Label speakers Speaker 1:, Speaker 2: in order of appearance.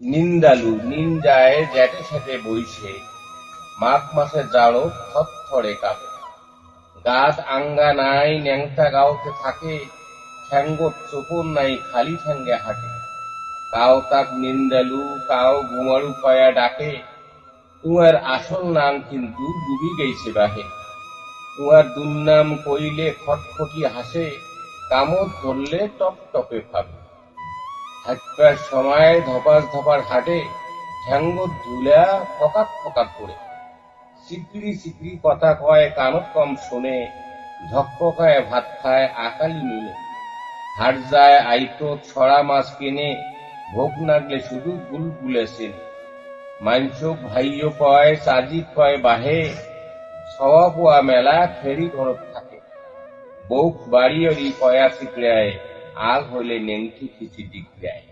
Speaker 1: নিন্দালু নিন্দায় জ্যাঠে সেটে বইছে, মাঘ মাসে জাড়ো থরথরে কাঁপে। গাছ আঙ্গা নাই ন্যাংটা গাওতে থাকে, ঠ্যাঙ্গত চোপন নাই খালি ঠ্যাঙ্গে হাঁটে। কাও তাক নিন্দালু কাও ঘুমারু কয়া ডাকে, উয়ার আসল নাম কিন্তু ডুবি গেইছে বাহে। উয়ার দুর্নাম কইলে খটখটি হাসে, কামড় ধরলে টপটপে ভাবে। হাঁটবার সময় ধপাস ধপাস হাঁটে, ঠ্যাঙ্গত ধুলা ফকাত ফকাত করে। চিকরি চিকরি কথা কয় কানত কম শোনে, ঝকপকায় ভাত খায় আকালি নুনে। হাট যায় আইতো ছড়া মাছ কেনে, ভোগ নাগলে শুধু বুলবুলে চেনে। মাইনচোক ভাইও কয় চাজিক কয় বাহে, ছওয়া পোয়া মেলা ফেরি ঘরত থাকে। বৌক বাড়িয়রি কয়া চিকড়ায়, আগ হইলে নেংটি খিচি দিকড়ায়।